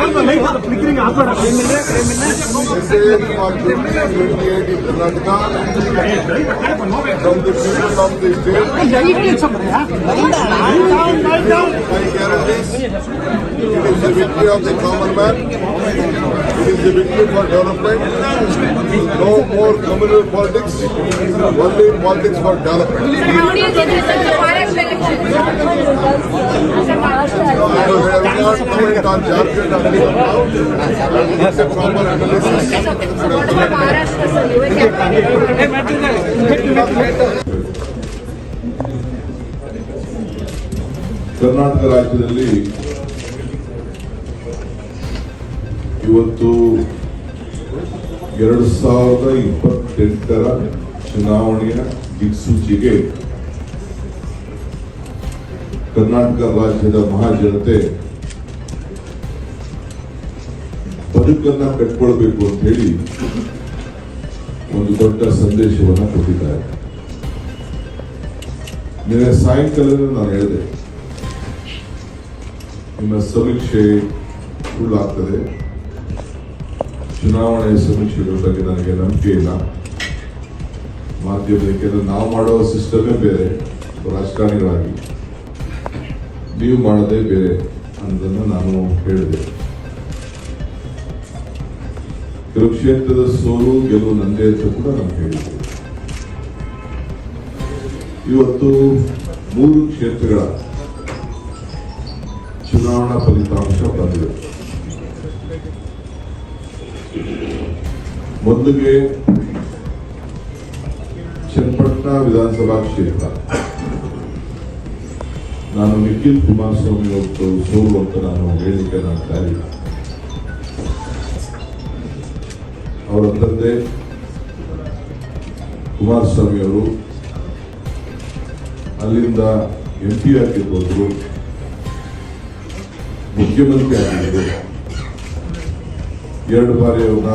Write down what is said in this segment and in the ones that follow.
From the people of the state, I guarantee it is the victory of the common man. It is the victory for development. No more communal politics, only politics for development. How do you get this in the Maharashtra election? I have not comment on Jharkhand until now. It's a proper analysis. What about Maharashtra, sir? You were Karnataka ರಾಜ್ಯದಲ್ಲಿ ಇವತ್ತು 2028ರ ಚುನಾವಣೆಯ ದಿಕ್ಸೂಚಿಗೆ ಕರ್ನಾಟಕ ರಾಜ್ಯದ ಮಹಾಜನತೆ ಬದುಕನ್ನ ಕಟ್ಕೊಳ್ಬೇಕು ಅಂತ ಹೇಳಿ ಒಂದು ದೊಡ್ಡ ಸಂದೇಶವನ್ನ ಕೊಟ್ಟಿದ್ದಾರೆ. ನಿನ್ನೆ ಸಾಯಂಕಾಲ ನಾನು ಹೇಳಿದೆ, ನಿಮ್ಮ ಸಮೀಕ್ಷೆ ಸುಳ್ಳಾಗ್ತದೆ, ಚುನಾವಣೆ ಸಮೀಕ್ಷೆಗಳ ಬಗ್ಗೆ ನನಗೆ ನಂಬಿಕೆ ಇಲ್ಲ. ಮಾಧ್ಯಮಕ್ಕೆ ನಾವು ಮಾಡೋ ಸಿಸ್ಟಮೇ ಬೇರೆ, ರಾಜಕಾರಣಿಗಳಾಗಿ ನೀವು ಮಾಡೋದೇ ಬೇರೆ ಅನ್ನೋದನ್ನು ನಾನು ಹೇಳಿದೆ. ಕೆಲವು ಕ್ಷೇತ್ರದ ಸೋಲು ಗೆಲುವು ನಂದೇ ಅಂತ ಕೂಡ ನಾನು ಹೇಳಿದ್ದೆ. ಇವತ್ತು 3 ಕ್ಷೇತ್ರಗಳ ಚುನಾವಣಾ ಫಲಿತಾಂಶ ಬಂದಿದೆ. ಮೊದಲಿಗೆ ಚನ್ನಪಟ್ಟಣ ವಿಧಾನಸಭಾ ಕ್ಷೇತ್ರ, ನಾನು ನಿಖಿಲ್ ಕುಮಾರಸ್ವಾಮಿ ಅವತ್ತು ಸೋಲು ಅಂತ ನಾನು ಹೇಳಿಕೆ ನಾನು ತಯಾರಿಲ್ಲ. ಅವರ ತಂದೆ ಕುಮಾರಸ್ವಾಮಿ ಅವರು ಅಲ್ಲಿಂದ MP ಆಗಿ ಹೋದ್ರು, ಮುಖ್ಯಮಂತ್ರಿ ಆಗಿದ್ದರು. 2 ಬಾರಿ ಅವ್ರನ್ನ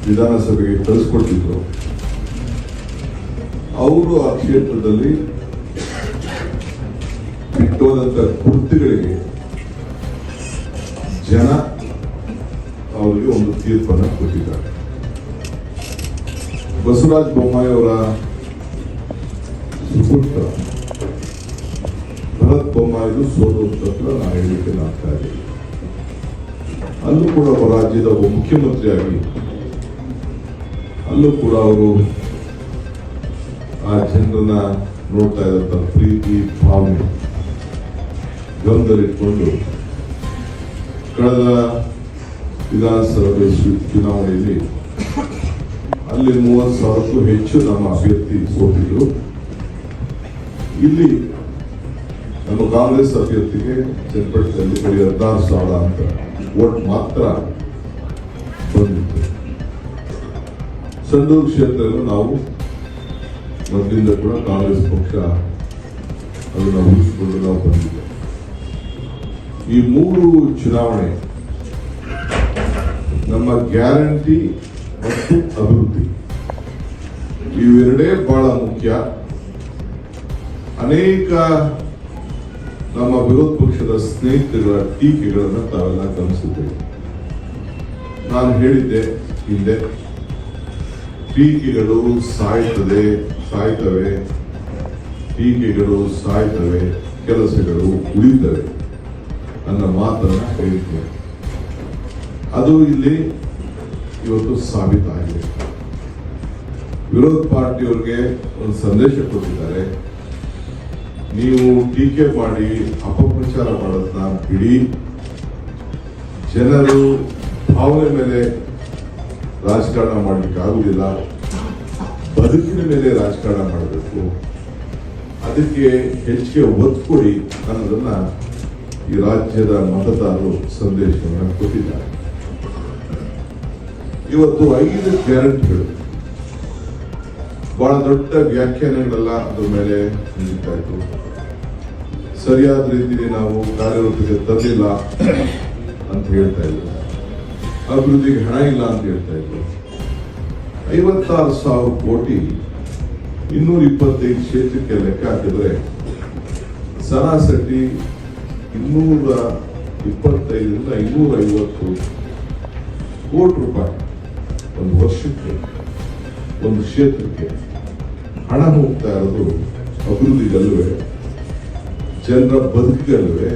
ವಿಧಾನಸಭೆಗೆ ಕಳಿಸ್ಕೊಟ್ಟಿದ್ರು. ಅವರು ಆ ಕ್ಷೇತ್ರದಲ್ಲಿ ಇಟ್ಟೋದಂತ ಗುರುತುಗಳಿಗೆ ಜನ ಅವರಿಗೆ ಒಂದು ತೀರ್ಪನ್ನು ಕೊಟ್ಟಿದ್ದಾರೆ. ಬಸವರಾಜ ಬೊಮ್ಮಾಯಿ ಅವರ ಸುಪುತ್ರ ಭರತ್ ಬೊಮ್ಮಾಯಿದು ಸೋಲು ಅಂತ ನಾನು ಹೇಳಿಕೆ ಆಗ್ತಾ ಇದ್ದೀನಿ. ಅಲ್ಲೂ ಕೂಡ ಅವರ ರಾಜ್ಯದ ಒಬ್ಬ ಮುಖ್ಯಮಂತ್ರಿಯಾಗಿ ಅಲ್ಲೂ ಕೂಡ ಅವರು ಆ ಜನರನ್ನ ನೋಡ್ತಾ ಇದ್ದಂತ ಪ್ರೀತಿ ಭಾವನೆ ಗಮನದಲ್ಲಿಟ್ಕೊಂಡು ಕಳೆದ ವಿಧಾನಸಭೆ ಚುನಾವಣೆಯಲ್ಲಿ ಅಲ್ಲಿ 30,000ಕ್ಕೂ ಹೆಚ್ಚು ನಮ್ಮ ಅಭ್ಯರ್ಥಿ ಸೋತಿದ್ರು. ಇಲ್ಲಿ ನಮ್ಮ ಕಾಂಗ್ರೆಸ್ ಅಭ್ಯರ್ಥಿಗೆ ಚನ್ನಪಟ್ಟಣದಲ್ಲಿ ಬರೀ 16,000 ಅಂತ ವೋಟ್ ಮಾತ್ರ ಬಂದಿತ್ತು. ಸಂಡೂರು ಕ್ಷೇತ್ರದಲ್ಲಿ ನಾವು ಮೊದಲಿಂದ ಕೂಡ ಕಾಂಗ್ರೆಸ್ ಪಕ್ಷ ಅದನ್ನು ಉಳಿಸಿಕೊಂಡು ನಾವು ಬಂದಿದ್ದೇವೆ. ಈ 3 ಚುನಾವಣೆ ನಮ್ಮ ಗ್ಯಾರಂಟಿ ಮತ್ತು ಅಭಿವೃದ್ಧಿ ಇವೆರಡೇ ಬಹಳ ಮುಖ್ಯ. ಅನೇಕ ನಮ್ಮ ವಿರೋಧ ಪಕ್ಷದ ಸ್ನೇಹಿತರುಗಳ ಟೀಕೆಗಳನ್ನು ತಾವೆಲ್ಲ ಗಮನಿಸಿದ್ದೇವೆ. ನಾನು ಹೇಳಿದ್ದೆ ಹಿಂದೆ, ಟೀಕೆಗಳು ಸಾಯ್ತವೆ, ಟೀಕೆಗಳು ಸಾಯ್ತವೆ, ಕೆಲಸಗಳು ಉಳಿತವೆ ಅನ್ನೋ ಮಾತನ್ನ ಹೇಳಿದ್ದೆ. ಅದು ಇಲ್ಲಿ ಇವತ್ತು ಸಾಬೀತಾಗಿದೆ. ವಿರೋಧ ಪಾರ್ಟಿಯವರಿಗೆ ಒಂದು ಸಂದೇಶ ಕೊಟ್ಟಿದ್ದಾರೆ, ನೀವು ಟೀಕೆ ಮಾಡಿ ಅಪಪ್ರಚಾರ ಮಾಡೋದನ್ನ ಬಿಡಿ, ಜನರು ಭಾವನೆ ಮೇಲೆ ರಾಜಕಾರಣ ಮಾಡಲಿಕ್ಕೆ ಆಗುದಿಲ್ಲ, ಬದುಕಿನ ಮೇಲೆ ರಾಜಕಾರಣ ಮಾಡಬೇಕು, ಅದಕ್ಕೆ ಹೆಚ್ಚಿಗೆ ಒತ್ತು ಕೊಡಿ ಅನ್ನೋದನ್ನ ಈ ರಾಜ್ಯದ ಮತದಾರರು ಸಂದೇಶವನ್ನು ಕೊಟ್ಟಿದ್ದಾರೆ. ಇವತ್ತು 5 ಗ್ಯಾರಂಟಿಗಳು ಬಹಳ ದೊಡ್ಡ ವ್ಯಾಖ್ಯಾನಗಳೆಲ್ಲ ಅದ್ರ ಮೇಲೆ ನಡೀತಾ ಇತ್ತು. ಸರಿಯಾದ ರೀತಿಯಲ್ಲಿ ನಾವು ಕಾರ್ಯರೂಪಕ್ಕೆ ತರಲಿಲ್ಲ ಅಂತ ಹೇಳ್ತಾ ಇದ್ರು, ಅಭಿವೃದ್ಧಿಗೆ ಹಣ ಇಲ್ಲ ಅಂತ ಹೇಳ್ತಾ ಇದ್ರು. 56,000 ಕೋಟಿ 225 ಕ್ಷೇತ್ರಕ್ಕೆ ಲೆಕ್ಕ ಹಾಕಿದ್ರೆ ಸರಾಸರಿ 200 25ರಿಂದ 550 ಕೋಟಿ ರೂಪಾಯಿ ಒಂದು ವರ್ಷಕ್ಕೆ ಒಂದು ಕ್ಷೇತ್ರಕ್ಕೆ ಹಣ ಹೋಗ್ತಾ ಇರೋದು ಅಭಿವೃದ್ಧಿಗಲ್ವೇ, ಜನರ ಬದುಕಿಗಲ್ವೇ,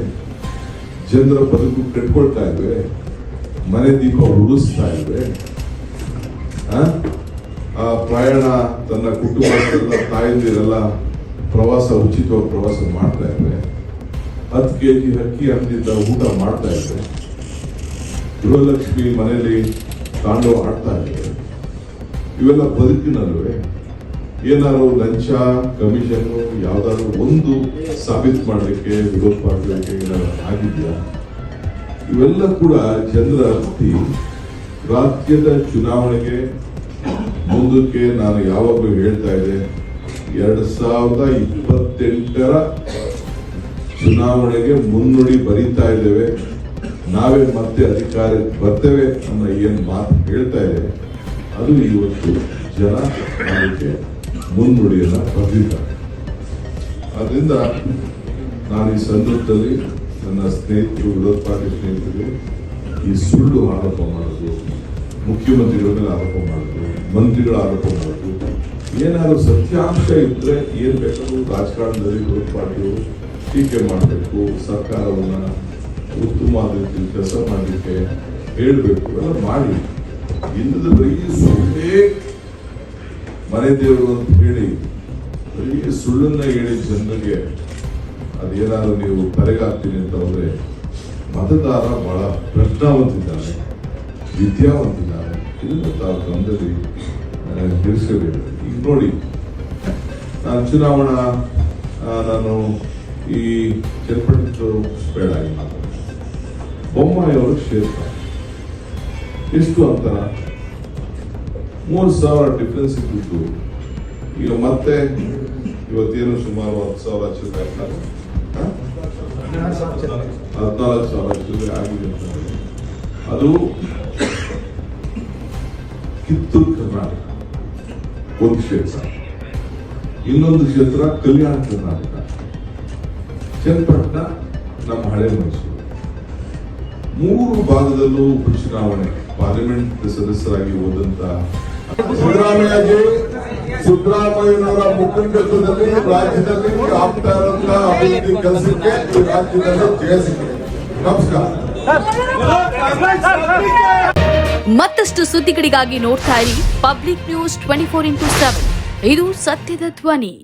ಜನರ ಬದುಕು ಕಟ್ಕೊಳ್ತಾ ಇಲ್ವೇ, ಮನೆ ದೀಪ ಉಳಿಸ್ತಾ ಇಲ್ವೇ? ಆ ಪ್ರಯಾಣ ತನ್ನ ಕುಟುಂಬದಲ್ಲ ತಾಯಂದಿರೆಲ್ಲ ಪ್ರವಾಸ ಉಚಿತವಾಗಿ ಪ್ರವಾಸ ಮಾಡ್ತಾ ಇದ್ವೆ, 10 ಕೆಜಿ ಅಕ್ಕಿ ಅಂಗಡಿಯಿಂದ ಊಟ ಮಾಡ್ತಾ ಇದ್ವೆ, ಗೃಹಲಕ್ಷ್ಮಿ ಮನೆಯಲ್ಲಿ ತಾಂಡವ ಆಡ್ತಾ ಇದ್ವೆ. ಇವೆಲ್ಲ ಬದುಕಿನಲ್ವೇ? ಏನಾದ್ರು ಲಂಚ ಕಮಿಷನ್ ಯಾವ್ದಾದ್ರು ಒಂದು ಸಾಬೀತು ಮಾಡಲಿಕ್ಕೆ ವಿರೋಧ ಪಾರ್ಟಿಗಳಿಗೆ ಏನಾದ್ರು ಆಗಿದ್ಯಾ? ಇವೆಲ್ಲ ಕೂಡ ಜನರ ಅರ್ಥಿ. ರಾಜ್ಯದ ಚುನಾವಣೆಗೆ ಮುಂದಕ್ಕೆ ನಾನು ಯಾವಾಗಲೂ ಹೇಳ್ತಾ ಇದ್ದೆ, 2028ರ ಚುನಾವಣೆಗೆ ಮುನ್ನುಡಿ ಬರೀತಾ ಇದ್ದೇವೆ, ನಾವೇ ಮತ್ತೆ ಅಧಿಕಾರಕ್ಕೆ ಬರ್ತೇವೆ ಅನ್ನೋ ಏನ್ ಮಾತು ಹೇಳ್ತಾ ಇದೆ, ಅದು ಇವತ್ತು ಜನ ಅದಕ್ಕೆ ಮುನ್ನುಡಿಯನ್ನ ಬರೆದಿದ್ದಾರೆ. ಆದ್ರಿಂದ ನಾನು ಈ ಸಂದರ್ಭದಲ್ಲಿ ನನ್ನ ಸ್ನೇಹಿತರು, ವಿರೋಧ ಪಾರ್ಟಿ ಸ್ನೇಹಿತರಿಗೆ ಈ ಸುಳ್ಳು ಆರೋಪ ಮಾಡೋದು, ಮುಖ್ಯಮಂತ್ರಿಗಳ ಮೇಲೆ ಆರೋಪ ಮಾಡೋದು, ಮಂತ್ರಿಗಳ ಆರೋಪ ಮಾಡೋದು, ಏನಾದ್ರು ಸತ್ಯಾಂಶ ಇದ್ರೆ ಏನ್ ಬೇಕಾದ್ರೂ ರಾಜಕಾರಣದಲ್ಲಿ ವಿರೋಧ ಪಾರ್ಟಿಯವರು ಟೀಕೆ ಮಾಡಬೇಕು, ಸರ್ಕಾರವನ್ನ ಉತ್ತಮವಾದ ರೀತಿಯಲ್ಲಿ ಕೆಲಸ ಮಾಡಲಿಕ್ಕೆ ಹೇಳ್ಬೇಕು, ಎಲ್ಲ ಮಾಡಿ. ಇಲ್ಲದ ಬರೀ ಸುಳ್ಳೇ ಮನೆ ದೇವರು ಅಂತ ಹೇಳಿ ಬರೀ ಸುಳ್ಳನ್ನ ಹೇಳಿ ಜನರಿಗೆ ಅದೇನಾದ್ರು ನೀವು ಕರೆಗಾಗ್ತೀನಿ ಅಂತ ಹೋದ್ರೆ ಮತದಾರ ಬಹಳ ಪ್ರಜ್ಞಾವಂತಿದ್ದಾನೆ, ವಿದ್ಯಾವಂತಿದ್ದಾನೆ. ಇದನ್ನು ತಾವು ಗಮನದಲ್ಲಿ ತಿಳಿಸಬೇಕು. ಈಗ ನೋಡಿ, ನಾನು ಚುನಾವಣಾ ನಾನು ಈ ಚನ್ನಪಟ್ಟಣ ಬೇಡ ಇಲ್ಲ, ಬೊಮ್ಮಾಯಿಯವರ ಕ್ಷೇತ್ರ ಎಷ್ಟು ಅಂತರ 3,000 ಡಿಫ್ರೆನ್ಸ್ ಇದ್ದು ಈಗ ಮತ್ತೆ ಇವತ್ತೇನು ಸುಮಾರು 10,000 ಚಿಲ್ಲರೆ 14,000 ಚಿಲ್ಲರೆ ಆಗಿದೆ ಅಂತ. ಅದು ಕಿತ್ತೂರು ಕರ್ನಾಟಕ ಒಂದು ಕ್ಷೇತ್ರ, ಇನ್ನೊಂದು ಕ್ಷೇತ್ರ ಕಲ್ಯಾಣ ಕರ್ನಾಟಕ, ಚನ್ನಪಟ್ಟಣ ನಮ್ಮ ಹಳೆ ಮೈಸೂರು. 3 ಭಾಗದಲ್ಲೂ ಉಪಚುನಾವಣೆ ಪಾರ್ಲಿಮೆಂಟ್ ಸದಸ್ಯರಾಗಿ ಹೋದಂತ ಸಿದ್ದರಾಮಯ್ಯನವರ ಮುಖಂಡತ್ವದಲ್ಲಿ ರಾಜ್ಯದಲ್ಲಿ ಆಗ್ತಾ ಇರುವಂತ ಅಭಿವೃದ್ಧಿ ಕೆಲಸಕ್ಕೆ ಈ ರಾಜ್ಯದಲ್ಲಿ ಜಯ ಸಿಕ್ಕಿದೆ. ನಮಸ್ಕಾರ. ಮತ್ತಷ್ಟು ಸುದ್ದಿಗಳಿಗಾಗಿ ನೋಡ್ತಾ ಇರಿ ಪಬ್ಲಿಕ್ ನ್ಯೂಸ್ 24x7. ಇದು ಸತ್ಯದ ಧ್ವನಿ.